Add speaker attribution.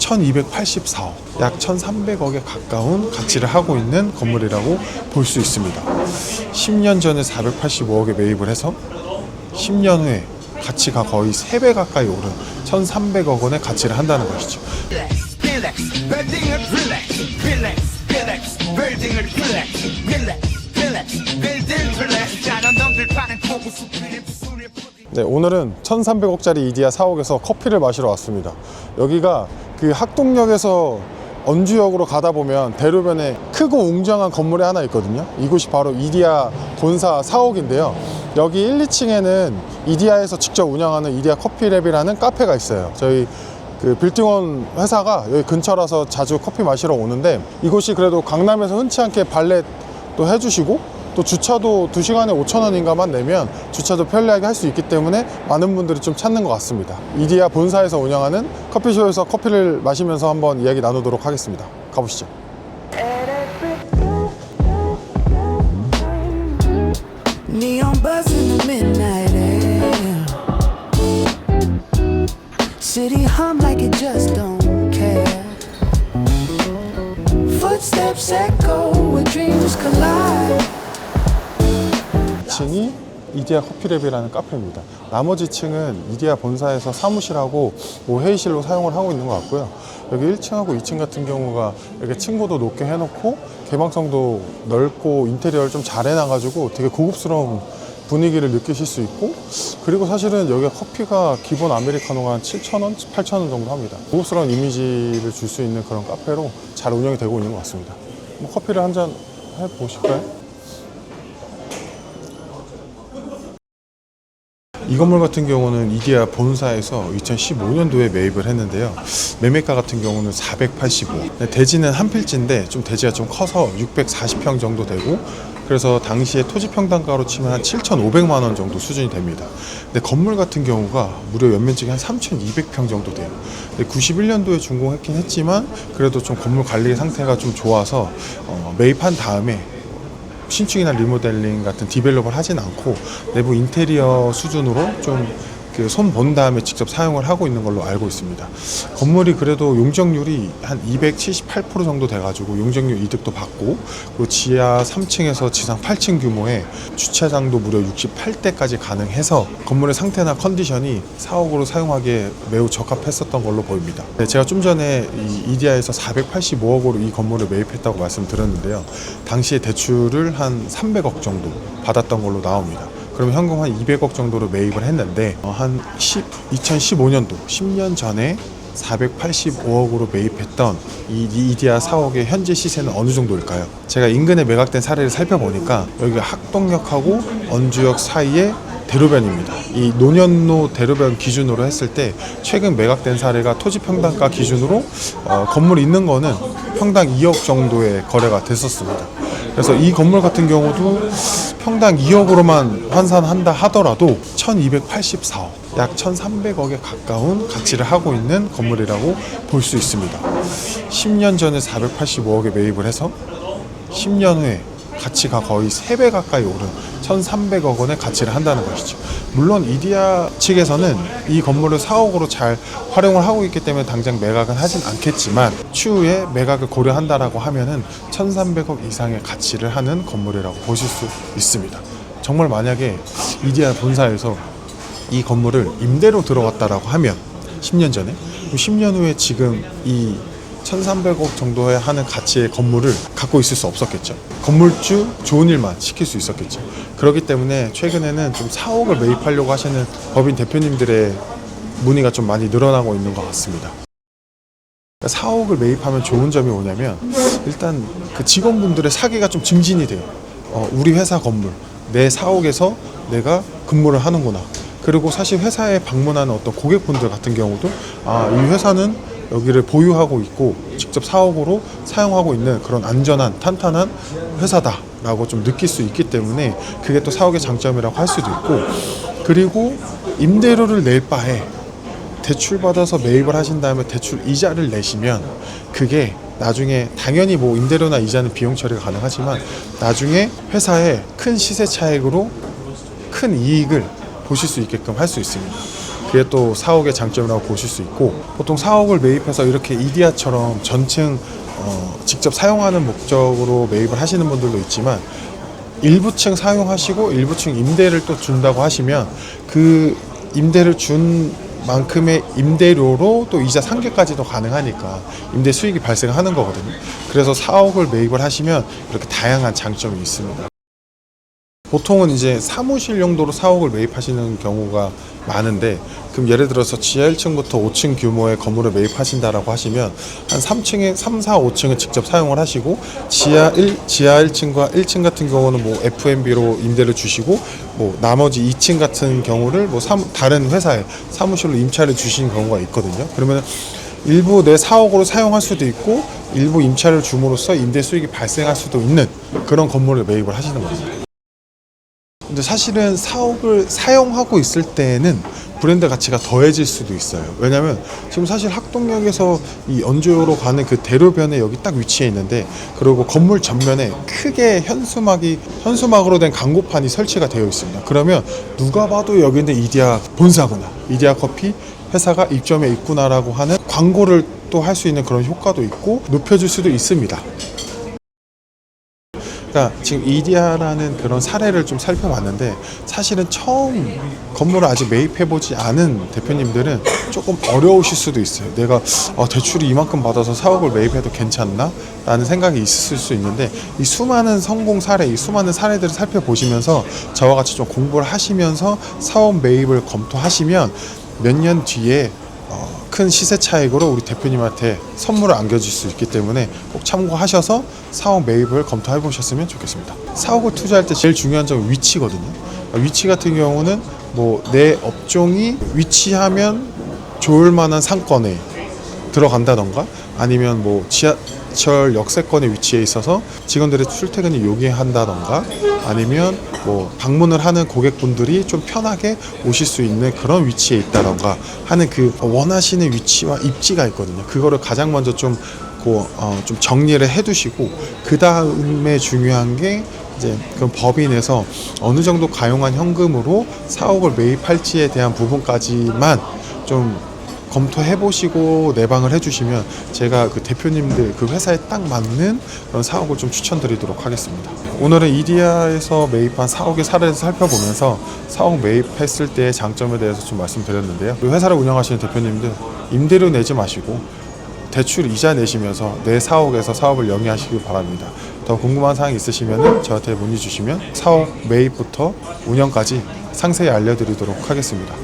Speaker 1: 1284억, 약 1300억에 가까운 가치를 하고 있는 건물이라고 볼 수 있습니다. 10년 전에 485억에 매입을 해서 10년 후에 가치가 거의 3배 가까이 오른 1300억 원의 가치를 한다는 것이죠. 네, 오늘은 1300억짜리 이디야 4옥에서 커피를 마시러 왔습니다. 여기가 그 학동역에서 언주역으로 가다 보면 대로변에 크고 웅장한 건물이 하나 있거든요. 이곳이 바로 이디야 본사 4옥인데요. 여기 1, 2층에는 이디야에서 직접 운영하는 이디야 커피랩이라는 카페가 있어요. 저희 그 빌딩원 회사가 여기 근처라서 자주 커피 마시러 오는데, 이곳이 그래도 강남에서 흔치 않게 발렛도 해주시고 또 주차도 2시간에 5,000원인가만 내면 주차도 편리하게 할 수 있기 때문에 많은 분들이 좀 찾는 것 같습니다. 이디야 본사에서 운영하는 커피숍에서 커피를 마시면서 한번 이야기 나누도록 하겠습니다. 가보시죠.
Speaker 2: Neon buzz in the midnight air. City hum like it just don't care. Footsteps echo where dreams collide.
Speaker 1: 2층이 이디야 커피랩이라는 카페입니다. 나머지 층은 이디야 본사에서 사무실하고 회의실로 사용을 하고 있는 것 같고요. 여기 1층하고 2층 같은 경우가 이렇게 층고도 높게 해놓고 개방성도 넓고 인테리어를 좀 잘 해놔가지고 되게 고급스러운 분위기를 느끼실 수 있고, 그리고 사실은 여기가 커피가 기본 아메리카노가 한 7,000원, 8,000원 정도 합니다. 고급스러운 이미지를 줄 수 있는 그런 카페로 잘 운영이 되고 있는 것 같습니다. 커피를 한 잔 해보실까요? 이 건물 같은 경우는 이디야 본사에서 2015년도에 매입을 했는데요. 매매가 같은 경우는 485. 대지는 한 필지인데 좀 대지가 좀 커서 640평 정도 되고, 그래서 당시에 토지 평당가로 치면 한 7,500만 원 정도 수준이 됩니다. 근데 건물 같은 경우가 무려 연면적이 한 3,200평 정도 돼요. 91년도에 준공했긴 했지만 그래도 좀 건물 관리 상태가 좀 좋아서 매입한 다음에 신축이나 리모델링 같은 디벨롭을 하진 않고 내부 인테리어 수준으로 좀 손 본 다음에 직접 사용을 하고 있는 걸로 알고 있습니다. 건물이 그래도 용적률이 한 278% 정도 돼가지고 용적률 이득도 받고, 그리고 지하 3층에서 지상 8층 규모의 주차장도 무려 68대까지 가능해서 건물의 상태나 컨디션이 4억으로 사용하기에 매우 적합했었던 걸로 보입니다. 네, 제가 좀 전에 이디야에서 485억으로 이 건물을 매입했다고 말씀드렸는데요. 당시에 대출을 한 300억 정도 받았던 걸로 나옵니다. 그러면 현금 한 200억 정도로 매입을 했는데, 2015년도 10년 전에 485억으로 매입했던 이 이디야 4옥의 현재 시세는 어느 정도일까요? 제가 인근에 매각된 사례를 살펴보니까 여기가 학동역하고 언주역 사이에 대로변입니다. 이 노년로 대로변 기준으로 했을 때 최근 매각된 사례가 토지 평당가 기준으로 건물 있는 거는 평당 2억 정도의 거래가 됐었습니다. 그래서 이 건물 같은 경우도 평당 2억으로만 환산한다 하더라도 1284억, 약 1300억에 가까운 가치를 하고 있는 건물이라고 볼 수 있습니다. 10년 전에 485억에 매입을 해서 10년 후에 가치가 거의 3배 가까이 오른 1300억 원의 가치를 한다는 것이죠. 물론 이디야 측에서는 이 건물을 4억으로 잘 활용을 하고 있기 때문에 당장 매각은 하진 않겠지만, 추후에 매각을 고려한다라고 하면은 1300억 이상의 가치를 하는 건물이라고 보실 수 있습니다. 정말 만약에 이디야 본사에서 이 건물을 임대로 들어갔다라고 하면 10년 전에, 10년 후에 지금 이 1300억 정도에 하는 가치의 건물을 갖고 있을 수 없었겠죠. 건물주 좋은 일만 시킬 수 있었겠죠. 그렇기 때문에 최근에는 좀 4억을 매입하려고 하시는 법인 대표님들의 문의가 좀 많이 늘어나고 있는 것 같습니다. 4억을 매입하면 좋은 점이 뭐냐면, 일단 그 직원분들의 사기가 좀 증진이 돼요. 우리 회사 건물, 내 4억에서 내가 근무를 하는구나. 그리고 사실 회사에 방문하는 어떤 고객분들 같은 경우도 이 회사는 여기를 보유하고 있고 직접 4억으로 사용하고 있는 그런 안전한 탄탄한 회사다라고 좀 느낄 수 있기 때문에 그게 또 4억의 장점이라고 할 수도 있고, 그리고 임대료를 낼 바에 대출 받아서 매입을 하신 다음에 대출 이자를 내시면 그게 나중에 당연히 뭐 임대료나 이자는 비용 처리가 가능하지만 나중에 회사의 큰 시세 차익으로 큰 이익을 보실 수 있게끔 할 수 있습니다. 그게 또 4억의 장점이라고 보실 수 있고, 보통 4억을 매입해서 이렇게 이디야처럼 전층 직접 사용하는 목적으로 매입을 하시는 분들도 있지만, 일부 층 사용하시고 일부 층 임대를 또 준다고 하시면 그 임대를 준 만큼의 임대료로 또 이자 상계까지도 가능하니까 임대 수익이 발생하는 거거든요. 그래서 4억을 매입을 하시면 이렇게 다양한 장점이 있습니다. 보통은 이제 사무실 용도로 4억을 매입하시는 경우가 많은데, 그럼 예를 들어서 지하 1층부터 5층 규모의 건물을 매입하신다라고 하시면 한 3층에 3, 4, 5층은 직접 사용을 하시고 지하 1층과 1층 같은 경우는 뭐 F&B로 임대를 주시고, 뭐 나머지 2층 같은 경우를 뭐 다른 회사에 사무실로 임차를 주시는 경우가 있거든요. 그러면 일부 내 4억으로 사용할 수도 있고 일부 임차를 줌으로써 임대 수익이 발생할 수도 있는 그런 건물을 매입을 하시는 겁니다. 근데 사실은 4억을 사용하고 있을 때는 브랜드 가치가 더해질 수도 있어요. 왜냐면 지금 사실 학동역에서 이 연주로 가는 그 대로변에 여기 딱 위치해 있는데, 그리고 건물 전면에 크게 현수막으로 된 광고판이 설치가 되어 있습니다. 그러면 누가 봐도 여기는 이디야 본사구나, 이디야 커피 회사가 입점해 있구나라고 하는 광고를 또 할 수 있는 그런 효과도 있고 높여줄 수도 있습니다. 그러니까 지금 이디야라는 그런 사례를 좀 살펴봤는데, 사실은 처음 건물을 아직 매입해보지 않은 대표님들은 조금 어려우실 수도 있어요. 내가 대출이 이만큼 받아서 4억을 매입해도 괜찮나? 라는 생각이 있을 수 있는데, 이 수많은 성공 사례, 이 수많은 사례들을 살펴보시면서 저와 같이 좀 공부를 하시면서 4억 매입을 검토하시면 몇 년 뒤에 큰 시세 차익으로 우리 대표님한테 선물을 안겨줄 수 있기 때문에 꼭 참고하셔서 4억 매입을 검토해 보셨으면 좋겠습니다. 4억을 투자할 때 제일 중요한 점은 위치거든요. 위치 같은 경우는 뭐 내 업종이 위치하면 좋을 만한 상권에 들어간다던가, 아니면 뭐 지하철 역세권에 위치해 있어서 직원들의 출퇴근이 요기한다던가, 아니면 뭐 방문을 하는 고객분들이 좀 편하게 오실 수 있는 그런 위치에 있다던가 하는 그 원하시는 위치와 입지가 있거든요. 그거를 가장 먼저 좀 정리를 해두시고, 그 다음에 중요한 게 이제 그 법인에서 어느 정도 가용한 현금으로 4억을 매입할지에 대한 부분까지만 좀 검토해 보시고 내방을 해주시면 제가 그 대표님들 그 회사에 딱 맞는 그런 4억을 좀 추천드리도록 하겠습니다. 오늘은 이디야에서 매입한 4억의 사례를 살펴보면서 4억 매입했을 때의 장점에 대해서 좀 말씀드렸는데요. 그 회사를 운영하시는 대표님들 임대료 내지 마시고 대출 이자 내시면서 내 4억에서 사업을 영위하시길 바랍니다. 더 궁금한 사항이 있으시면 저한테 문의 주시면 4억 매입부터 운영까지 상세히 알려드리도록 하겠습니다.